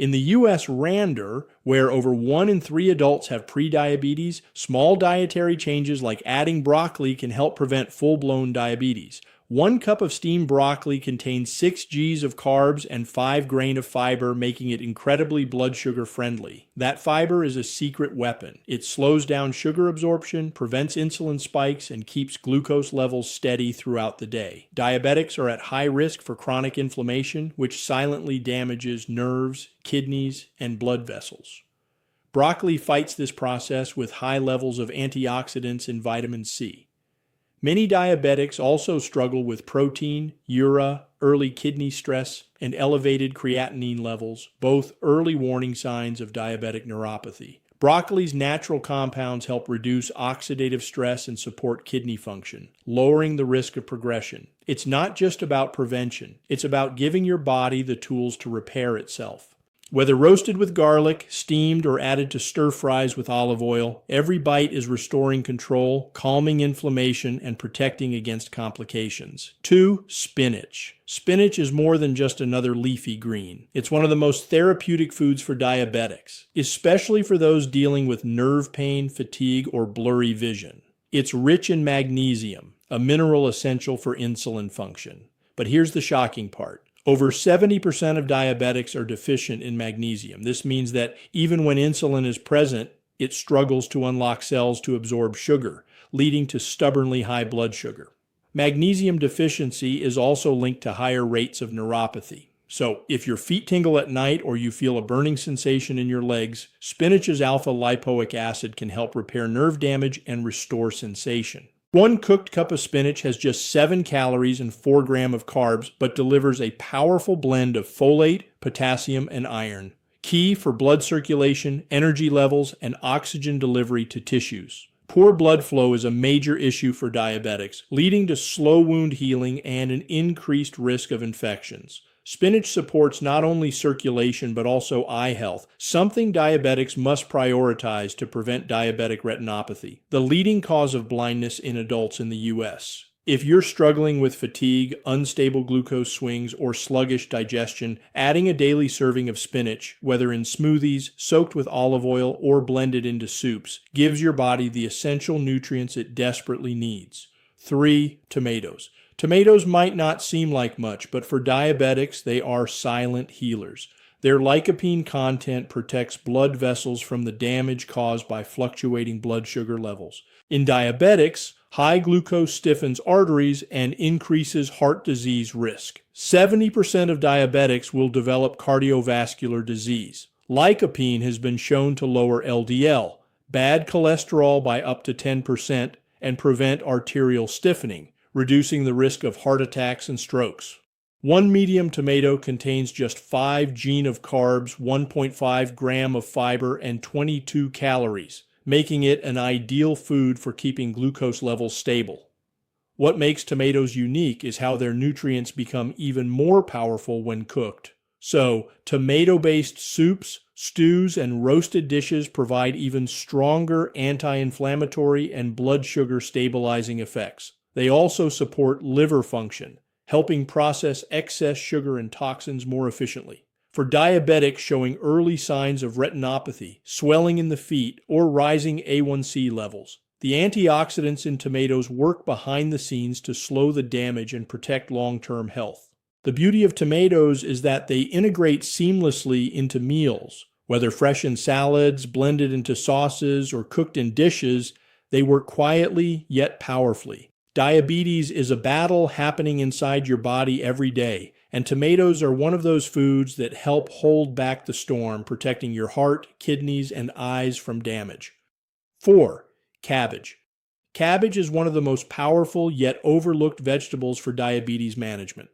In the U.S. Rander, where over 1 in 3 adults have prediabetes, small dietary changes like adding broccoli can help prevent full-blown diabetes. 1 cup of steamed broccoli contains 6 Gs of carbs and 5 grain of fiber, making it incredibly blood sugar friendly. That fiber is a secret weapon. It slows down sugar absorption, prevents insulin spikes, and keeps glucose levels steady throughout the day. Diabetics are at high risk for chronic inflammation, which silently damages nerves, kidneys, and blood vessels. Broccoli fights this process with high levels of antioxidants and vitamin C. Many diabetics also struggle with protein, urea, early kidney stress, and elevated creatinine levels, both early warning signs of diabetic neuropathy. Broccoli's natural compounds help reduce oxidative stress and support kidney function, lowering the risk of progression. It's not just about prevention, it's about giving your body the tools to repair itself. Whether roasted with garlic, steamed, or added to stir fries with olive oil, every bite is restoring control, calming inflammation, and protecting against complications. 2. Spinach. Spinach is more than just another leafy green. It's one of the most therapeutic foods for diabetics, especially for those dealing with nerve pain, fatigue, or blurry vision. It's rich in magnesium, a mineral essential for insulin function. But here's the shocking part. Over 70% of diabetics are deficient in magnesium. This means that even when insulin is present, it struggles to unlock cells to absorb sugar, leading to stubbornly high blood sugar. Magnesium deficiency is also linked to higher rates of neuropathy. So, if your feet tingle at night or you feel a burning sensation in your legs, spinach's alpha-lipoic acid can help repair nerve damage and restore sensation. 1 cooked cup of spinach has just 7 calories and 4 grams of carbs, but delivers a powerful blend of folate, potassium, and iron, key for blood circulation, energy levels, and oxygen delivery to tissues. Poor blood flow is a major issue for diabetics, leading to slow wound healing and an increased risk of infections. Spinach supports not only circulation but also eye health, something diabetics must prioritize to prevent diabetic retinopathy, the leading cause of blindness in adults in the U.S. If you're struggling with fatigue, unstable glucose swings, or sluggish digestion, adding a daily serving of spinach, whether in smoothies, soaked with olive oil, or blended into soups, gives your body the essential nutrients it desperately needs. 3. Tomatoes. Tomatoes might not seem like much, but for diabetics, they are silent healers. Their lycopene content protects blood vessels from the damage caused by fluctuating blood sugar levels. In diabetics, high glucose stiffens arteries and increases heart disease risk. 70% of diabetics will develop cardiovascular disease. Lycopene has been shown to lower LDL, bad cholesterol by up to 10%, and prevent arterial stiffening, reducing the risk of heart attacks and strokes. 1 medium tomato contains just 5 Gs of carbs, 1.5 grams of fiber, and 22 calories, making it an ideal food for keeping glucose levels stable. What makes tomatoes unique is how their nutrients become even more powerful when cooked. So, tomato-based soups, stews, and roasted dishes provide even stronger anti-inflammatory and blood sugar stabilizing effects. They also support liver function, helping process excess sugar and toxins more efficiently. For diabetics showing early signs of retinopathy, swelling in the feet, or rising A1C levels, the antioxidants in tomatoes work behind the scenes to slow the damage and protect long-term health. The beauty of tomatoes is that they integrate seamlessly into meals. Whether fresh in salads, blended into sauces, or cooked in dishes, they work quietly yet powerfully. Diabetes is a battle happening inside your body every day, and tomatoes are one of those foods that help hold back the storm, protecting your heart, kidneys, and eyes from damage. 4. Cabbage. Cabbage is one of the most powerful yet overlooked vegetables for diabetes management.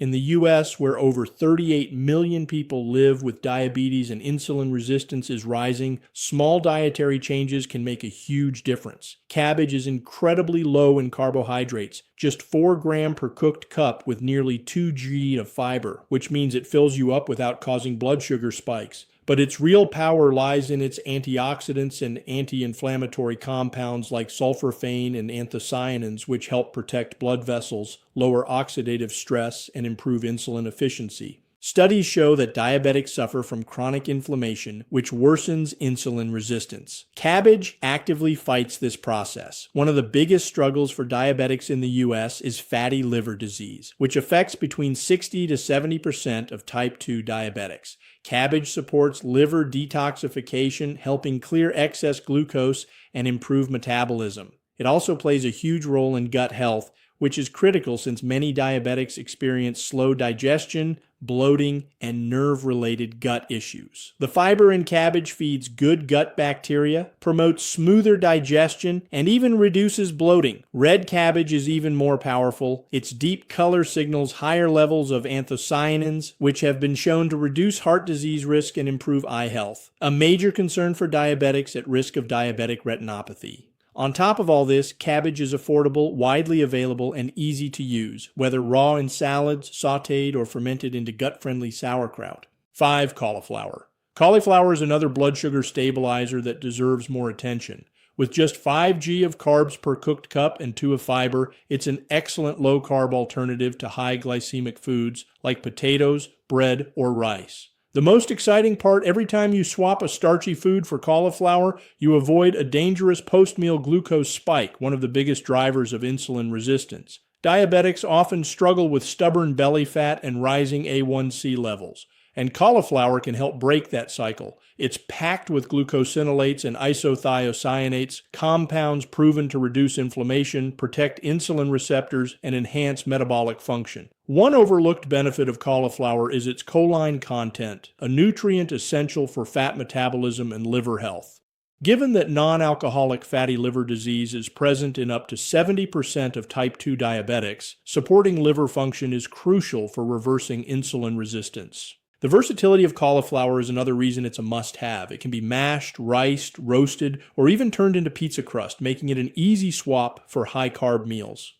In the U.S., where over 38 million people live with diabetes and insulin resistance is rising, small dietary changes can make a huge difference. Cabbage is incredibly low in carbohydrates, just 4 grams per cooked cup with nearly 2 G of fiber, which means it fills you up without causing blood sugar spikes. But its real power lies in its antioxidants and anti-inflammatory compounds like sulforaphane and anthocyanins, which help protect blood vessels, lower oxidative stress, and improve insulin efficiency. Studies show that diabetics suffer from chronic inflammation, which worsens insulin resistance. Cabbage actively fights this process. One of the biggest struggles for diabetics in the U.S. is fatty liver disease, which affects between 60 to 70% of type 2 diabetics. Cabbage supports liver detoxification, helping clear excess glucose and improve metabolism. It also plays a huge role in gut health, which is critical since many diabetics experience slow digestion, bloating, and nerve-related gut issues. The fiber in cabbage feeds good gut bacteria, promotes smoother digestion, and even reduces bloating. Red cabbage is even more powerful. Its deep color signals higher levels of anthocyanins, which have been shown to reduce heart disease risk and improve eye health, a major concern for diabetics at risk of diabetic retinopathy. On top of all this, cabbage is affordable, widely available, and easy to use, whether raw in salads, sautéed, or fermented into gut-friendly sauerkraut. 5. Cauliflower. Cauliflower is another blood sugar stabilizer that deserves more attention. With just 5 g of carbs per cooked cup and 2 of fiber, it's an excellent low-carb alternative to high glycemic foods like potatoes, bread, or rice. The most exciting part, every time you swap a starchy food for cauliflower, you avoid a dangerous post-meal glucose spike, one of the biggest drivers of insulin resistance. Diabetics often struggle with stubborn belly fat and rising A1C levels, and cauliflower can help break that cycle. It's packed with glucosinolates and isothiocyanates, compounds proven to reduce inflammation, protect insulin receptors, and enhance metabolic function. One overlooked benefit of cauliflower is its choline content, a nutrient essential for fat metabolism and liver health. Given that non-alcoholic fatty liver disease is present in up to 70% of type 2 diabetics, supporting liver function is crucial for reversing insulin resistance. The versatility of cauliflower is another reason it's a must-have. It can be mashed, riced, roasted, or even turned into pizza crust, making it an easy swap for high-carb meals.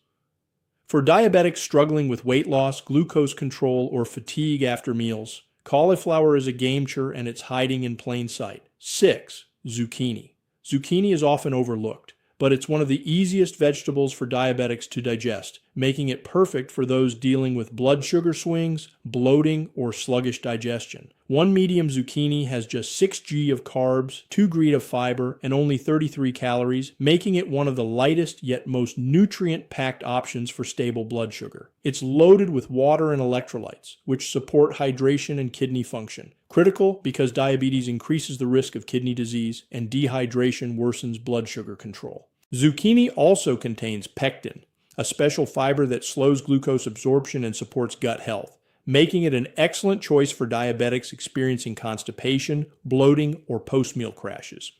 For diabetics struggling with weight loss, glucose control, or fatigue after meals, cauliflower is a game changer and it's hiding in plain sight. 6. Zucchini. Zucchini is often overlooked, but it's one of the easiest vegetables for diabetics to digest, making it perfect for those dealing with blood sugar swings, bloating, or sluggish digestion. One medium zucchini has just 6 g of carbs, 2 g of fiber, and only 33 calories, making it one of the lightest yet most nutrient-packed options for stable blood sugar. It's loaded with water and electrolytes, which support hydration and kidney function. Critical because diabetes increases the risk of kidney disease and dehydration worsens blood sugar control. Zucchini also contains pectin, a special fiber that slows glucose absorption and supports gut health, making it an excellent choice for diabetics experiencing constipation, bloating, or post-meal crashes.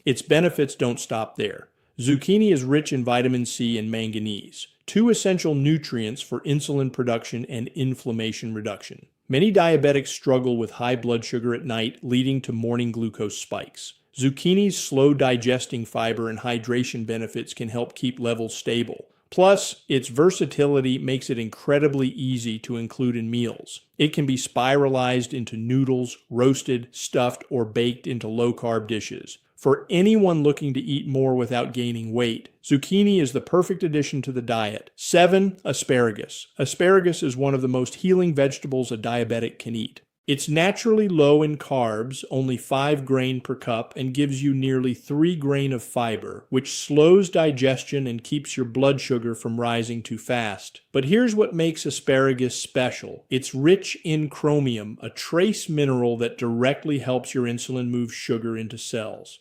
Its benefits don't stop there. Zucchini is rich in vitamin C and manganese, 2 essential nutrients for insulin production and inflammation reduction. Many diabetics struggle with high blood sugar at night, leading to morning glucose spikes. Zucchini's slow digesting fiber and hydration benefits can help keep levels stable. Plus, its versatility makes it incredibly easy to include in meals. It can be spiralized into noodles, roasted, stuffed, or baked into low-carb dishes. For anyone looking to eat more without gaining weight, zucchini is the perfect addition to the diet. 7. Asparagus. Asparagus is one of the most healing vegetables a diabetic can eat. It's naturally low in carbs, only 5 grain per cup, and gives you nearly 3 grain of fiber, which slows digestion and keeps your blood sugar from rising too fast. But here's what makes asparagus special. It's rich in chromium, a trace mineral that directly helps your insulin move sugar into cells.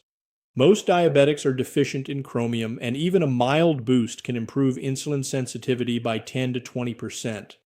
Most diabetics are deficient in chromium, and even a mild boost can improve insulin sensitivity by 10 to 20%.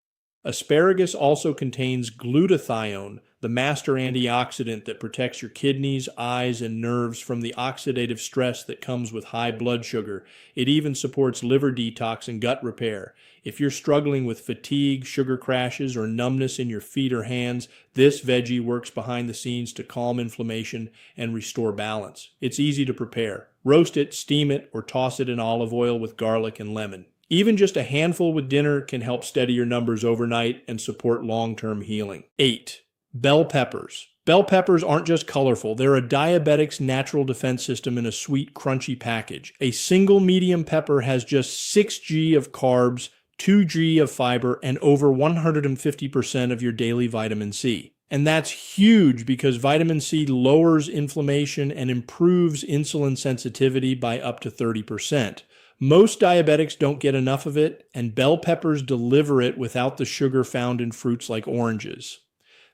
Asparagus also contains glutathione, the master antioxidant that protects your kidneys, eyes, and nerves from the oxidative stress that comes with high blood sugar. It even supports liver detox and gut repair. If you're struggling with fatigue, sugar crashes, or numbness in your feet or hands, this veggie works behind the scenes to calm inflammation and restore balance. It's easy to prepare. Roast it, steam it, or toss it in olive oil with garlic and lemon. Even just a handful with dinner can help steady your numbers overnight and support long-term healing. 8. Bell peppers. Bell peppers aren't just colorful, they're a diabetic's natural defense system in a sweet, crunchy package. A single medium pepper has just 6 g of carbs, 2 g of fiber, and over 150% of your daily vitamin C. And that's huge because vitamin C lowers inflammation and improves insulin sensitivity by up to 30%. Most diabetics don't get enough of it, and bell peppers deliver it without the sugar found in fruits like oranges.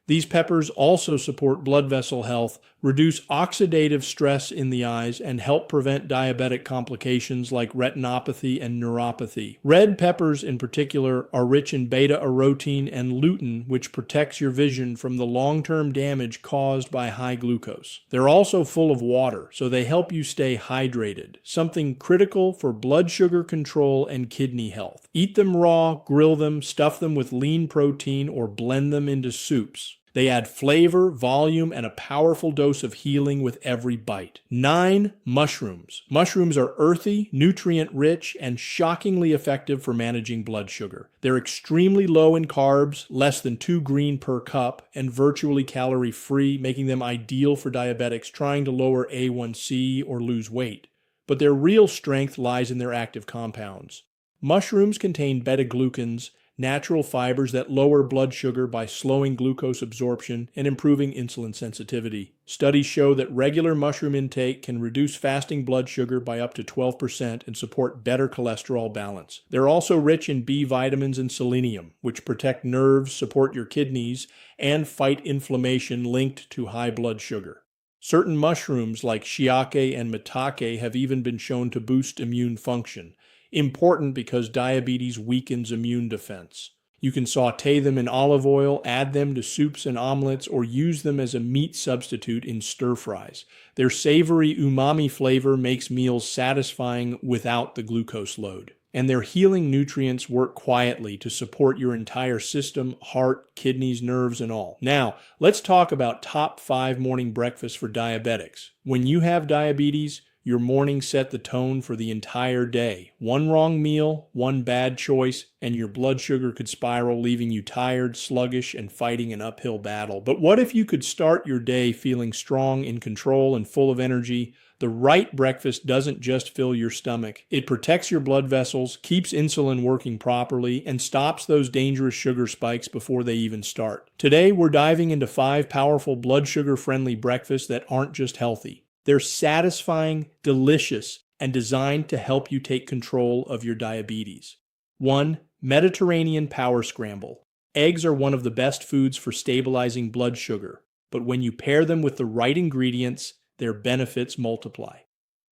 These peppers also support blood vessel health, reduce oxidative stress in the eyes, and help prevent diabetic complications like retinopathy and neuropathy. Red peppers in particular are rich in beta-arotene and lutein, which protects your vision from the long-term damage caused by high glucose. They're also full of water, so they help you stay hydrated, something critical for blood sugar control and kidney health. Eat them raw, grill them, stuff them with lean protein, or blend them into soups. They add flavor, volume, and a powerful dose of healing with every bite. 9. Mushrooms. Mushrooms are earthy, nutrient-rich, and shockingly effective for managing blood sugar. They're extremely low in carbs, less than 2 green per cup, and virtually calorie-free, making them ideal for diabetics trying to lower A1C or lose weight. But their real strength lies in their active compounds. Mushrooms contain beta-glucans, natural fibers that lower blood sugar by slowing glucose absorption and improving insulin sensitivity. Studies show that regular mushroom intake can reduce fasting blood sugar by up to 12% and support better cholesterol balance. They're also rich in B vitamins and selenium, which protect nerves, support your kidneys, and fight inflammation linked to high blood sugar. Certain mushrooms like shiitake and maitake have even been shown to boost immune function. Important because diabetes weakens immune defense. You can saute them in olive oil, add them to soups and omelets, or use them as a meat substitute in stir-fries. Their savory umami flavor makes meals satisfying without the glucose load. And their healing nutrients work quietly to support your entire system, heart, kidneys, nerves, and all. Now, let's talk about top 5 morning breakfasts for diabetics. When you have diabetes, your morning set the tone for the entire day. One wrong meal, one bad choice, and your blood sugar could spiral, leaving you tired, sluggish, and fighting an uphill battle. But what if you could start your day feeling strong, in control, and full of energy? The right breakfast doesn't just fill your stomach. It protects your blood vessels, keeps insulin working properly, and stops those dangerous sugar spikes before they even start. Today, we're diving into 5 powerful blood sugar-friendly breakfasts that aren't just healthy. They're satisfying, delicious, and designed to help you take control of your diabetes. 1. Mediterranean Power Scramble. Eggs are one of the best foods for stabilizing blood sugar, but when you pair them with the right ingredients, their benefits multiply.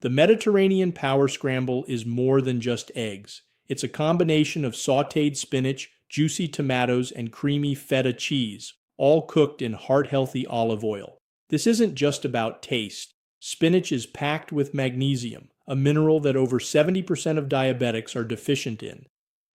The Mediterranean Power Scramble is more than just eggs. It's a combination of sautéed spinach, juicy tomatoes, and creamy feta cheese, all cooked in heart-healthy olive oil. This isn't just about taste. Spinach is packed with magnesium, a mineral that over 70% of diabetics are deficient in.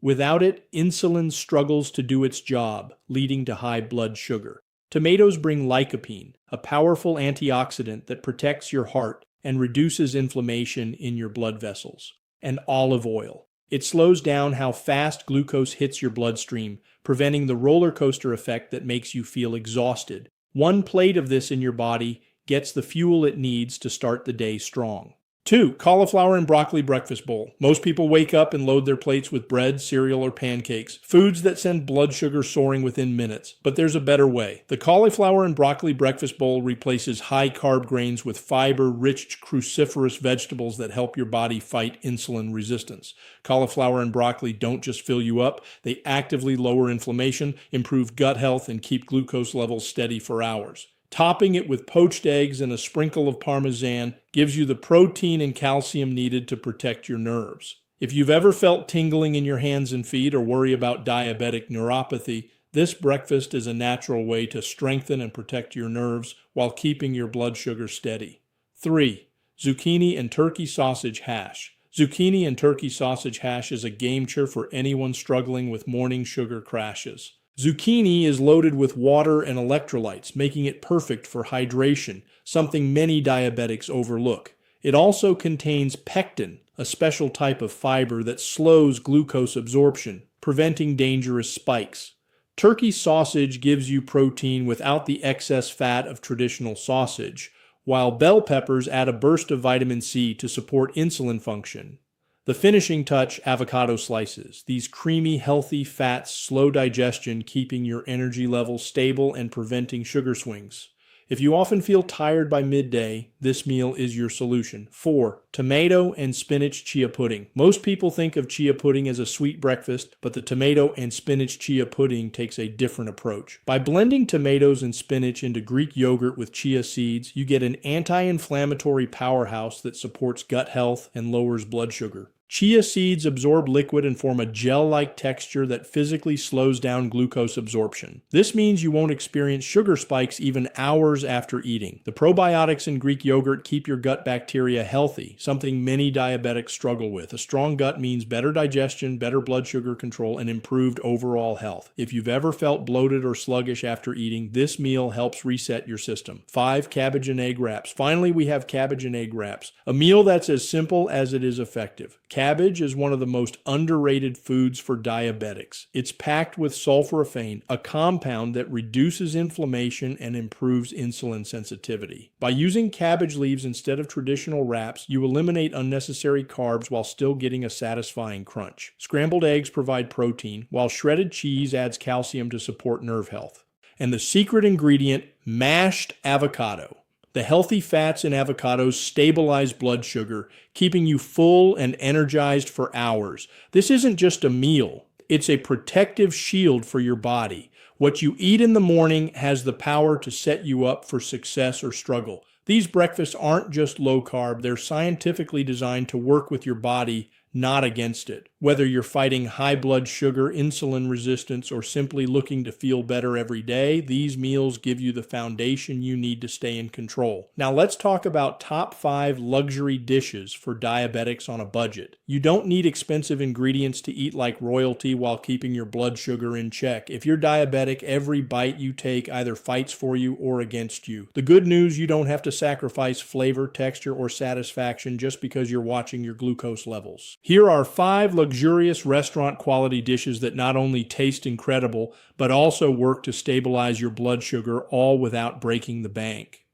Without it, insulin struggles to do its job, leading to high blood sugar. Tomatoes bring lycopene, a powerful antioxidant that protects your heart and reduces inflammation in your blood vessels. And olive oil. It slows down how fast glucose hits your bloodstream, preventing the roller coaster effect that makes you feel exhausted. One plate of this in your body gets the fuel it needs to start the day strong. 2. Cauliflower and broccoli breakfast bowl. Most people wake up and load their plates with bread, cereal, or pancakes, foods that send blood sugar soaring within minutes. But there's a better way. The cauliflower and broccoli breakfast bowl replaces high-carb grains with fiber-rich cruciferous vegetables that help your body fight insulin resistance. Cauliflower and broccoli don't just fill you up, they actively lower inflammation, improve gut health, and keep glucose levels steady for hours. Topping it with poached eggs and a sprinkle of Parmesan gives you the protein and calcium needed to protect your nerves. If you've ever felt tingling in your hands and feet or worry about diabetic neuropathy, this breakfast is a natural way to strengthen and protect your nerves while keeping your blood sugar steady. 3. Zucchini and turkey sausage hash. Zucchini and turkey sausage hash is a game changer for anyone struggling with morning sugar crashes. Zucchini is loaded with water and electrolytes, making it perfect for hydration, something many diabetics overlook. It also contains pectin, a special type of fiber that slows glucose absorption, preventing dangerous spikes. Turkey sausage gives you protein without the excess fat of traditional sausage, while bell peppers add a burst of vitamin C to support insulin function. The finishing touch, avocado slices. These creamy, healthy fats slow digestion, keeping your energy levels stable and preventing sugar swings. If you often feel tired by midday, this meal is your solution. 4. Tomato and spinach chia pudding. Most people think of chia pudding as a sweet breakfast, but the tomato and spinach chia pudding takes a different approach. By blending tomatoes and spinach into Greek yogurt with chia seeds, you get an anti-inflammatory powerhouse that supports gut health and lowers blood sugar. Chia seeds absorb liquid and form a gel-like texture that physically slows down glucose absorption. This means you won't experience sugar spikes even hours after eating. The probiotics in Greek yogurt keep your gut bacteria healthy, something many diabetics struggle with. A strong gut means better digestion, better blood sugar control, and improved overall health. If you've ever felt bloated or sluggish after eating, this meal helps reset your system. 5. Cabbage and egg wraps. Finally, we have cabbage and egg wraps, a meal that's as simple as it is effective. Cabbage is one of the most underrated foods for diabetics. It's packed with sulforaphane, a compound that reduces inflammation and improves insulin sensitivity. By using cabbage leaves instead of traditional wraps, you eliminate unnecessary carbs while still getting a satisfying crunch. Scrambled eggs provide protein, while shredded cheese adds calcium to support nerve health. And the secret ingredient, mashed avocado. The healthy fats in avocados stabilize blood sugar, keeping you full and energized for hours. This isn't just a meal, it's a protective shield for your body. What you eat in the morning has the power to set you up for success or struggle. These breakfasts aren't just low carb, they're scientifically designed to work with your body, not against it. Whether you're fighting high blood sugar, insulin resistance, or simply looking to feel better every day, these meals give you the foundation you need to stay in control. Now let's talk about top 5 luxury dishes for diabetics on a budget. You don't need expensive ingredients to eat like royalty while keeping your blood sugar in check. If you're diabetic, every bite you take either fights for you or against you. The good news, you don't have to sacrifice flavor, texture, or satisfaction just because you're watching your glucose levels. Here are 5 luxurious restaurant-quality dishes that not only taste incredible, but also work to stabilize your blood sugar, all without breaking the bank.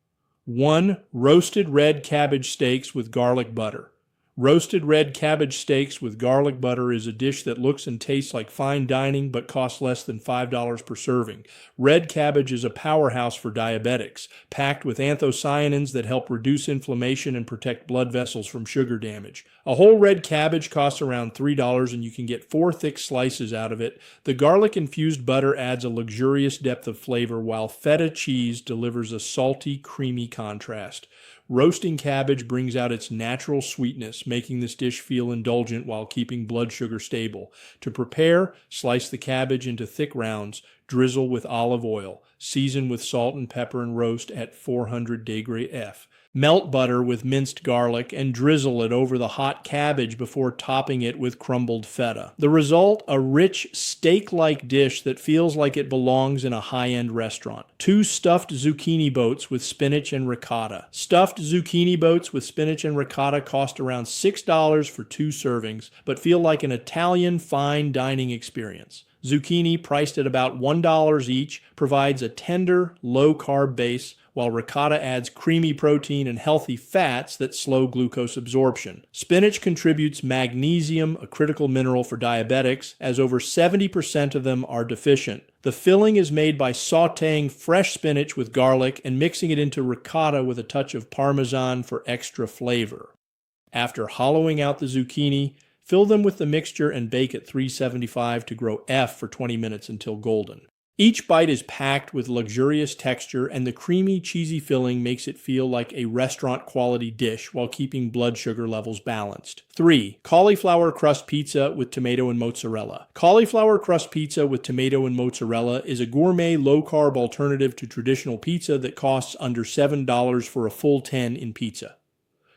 1. Roasted red cabbage steaks with garlic butter. Roasted red cabbage steaks with garlic butter is a dish that looks and tastes like fine dining but costs less than $5 per serving. Red cabbage is a powerhouse for diabetics, packed with anthocyanins that help reduce inflammation and protect blood vessels from sugar damage. A whole red cabbage costs around $3 and you can get 4 thick slices out of it. The garlic-infused butter adds a luxurious depth of flavor, while feta cheese delivers a salty, creamy contrast. Roasting cabbage brings out its natural sweetness, making this dish feel indulgent while keeping blood sugar stable. To prepare, slice the cabbage into thick rounds, drizzle with olive oil, season with salt and pepper, and roast at 400 degrees F. Melt butter with minced garlic and drizzle it over the hot cabbage before topping it with crumbled feta. The result, a rich steak-like dish that feels like it belongs in a high-end restaurant. 2 stuffed zucchini boats with spinach and ricotta. Stuffed zucchini boats with spinach and ricotta cost around $6 for 2 servings, but feel like an Italian fine dining experience. Zucchini, priced at about $1 each, provides a tender, low-carb base, while ricotta adds creamy protein and healthy fats that slow glucose absorption. Spinach contributes magnesium, a critical mineral for diabetics, as over 70% of them are deficient. The filling is made by sautéing fresh spinach with garlic and mixing it into ricotta with a touch of Parmesan for extra flavor. After hollowing out the zucchini, fill them with the mixture and bake at 375 to grow F for 20 minutes until golden. Each bite is packed with luxurious texture, and the creamy, cheesy filling makes it feel like a restaurant-quality dish while keeping blood sugar levels balanced. 3. Cauliflower crust pizza with tomato and mozzarella. Cauliflower crust pizza with tomato and mozzarella is a gourmet, low-carb alternative to traditional pizza that costs under $7 for a full 10 in pizza.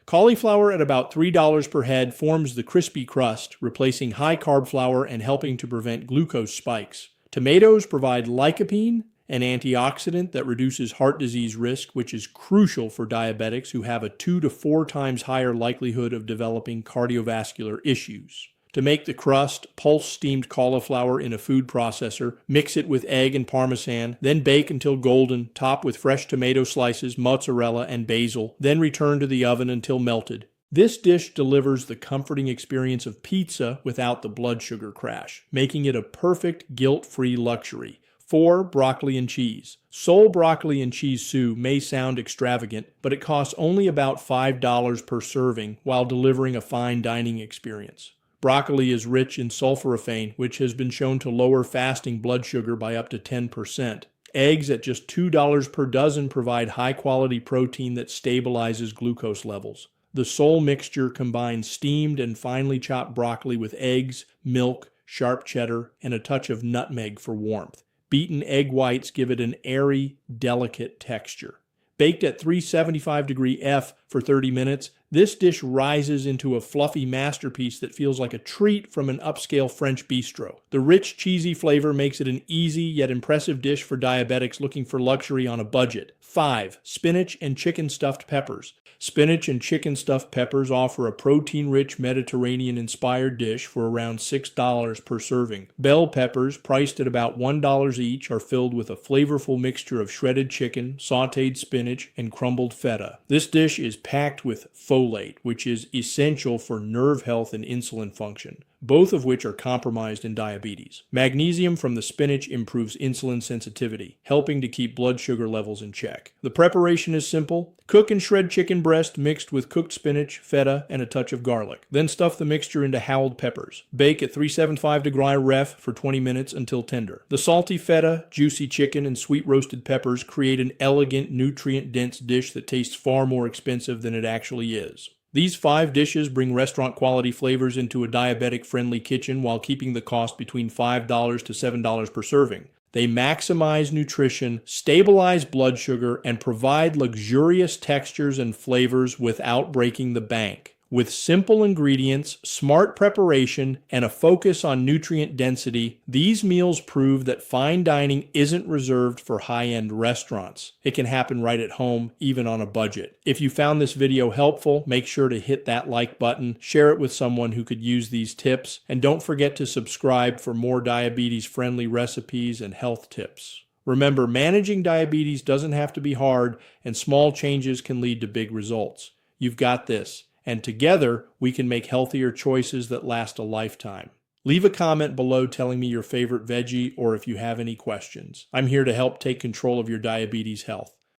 Cauliflower at about $3 per head forms the crispy crust, replacing high-carb flour and helping to prevent glucose spikes. Tomatoes provide lycopene, an antioxidant that reduces heart disease risk, which is crucial for diabetics who have a 2 to 4 times higher likelihood of developing cardiovascular issues. To make the crust, pulse steamed cauliflower in a food processor, mix it with egg and Parmesan, then bake until golden, top with fresh tomato slices, mozzarella, and basil, then return to the oven until melted. This dish delivers the comforting experience of pizza without the blood sugar crash, making it a perfect guilt-free luxury. 4. Broccoli and cheese. Sole broccoli and cheese soup may sound extravagant, but it costs only about $5 per serving while delivering a fine dining experience. Broccoli is rich in sulforaphane, which has been shown to lower fasting blood sugar by up to 10%. Eggs at just $2 per dozen provide high-quality protein that stabilizes glucose levels. The sole mixture combines steamed and finely chopped broccoli with eggs, milk, sharp cheddar, and a touch of nutmeg for warmth. Beaten egg whites give it an airy, delicate texture. Baked at 375 F for 30 minutes, this dish rises into a fluffy masterpiece that feels like a treat from an upscale French bistro. The rich, cheesy flavor makes it an easy yet impressive dish for diabetics looking for luxury on a budget. 5. Spinach and chicken stuffed peppers. Spinach and chicken stuffed peppers offer a protein-rich Mediterranean-inspired dish for around $6 per serving. Bell peppers, priced at about $1 each, are filled with a flavorful mixture of shredded chicken, sautéed spinach, and crumbled feta. This dish is packed with folate, which is essential for nerve health and insulin function, both of which are compromised in diabetes. Magnesium from the spinach improves insulin sensitivity, helping to keep blood sugar levels in check. The preparation is simple. Cook and shred chicken breast mixed with cooked spinach, feta, and a touch of garlic. Then stuff the mixture into howled peppers. Bake at 375 ref for 20 minutes until tender. The salty feta, juicy chicken, and sweet roasted peppers create an elegant, nutrient-dense dish that tastes far more expensive than it actually is. These 5 dishes bring restaurant-quality flavors into a diabetic-friendly kitchen while keeping the cost between $5 to $7 per serving. They maximize nutrition, stabilize blood sugar, and provide luxurious textures and flavors without breaking the bank. With simple ingredients, smart preparation, and a focus on nutrient density, these meals prove that fine dining isn't reserved for high-end restaurants. It can happen right at home, even on a budget. If you found this video helpful, make sure to hit that like button, share it with someone who could use these tips, and don't forget to subscribe for more diabetes-friendly recipes and health tips. Remember, managing diabetes doesn't have to be hard, and small changes can lead to big results. You've got this. And together, we can make healthier choices that last a lifetime. Leave a comment below telling me your favorite veggie or if you have any questions. I'm here to help take control of your diabetes health.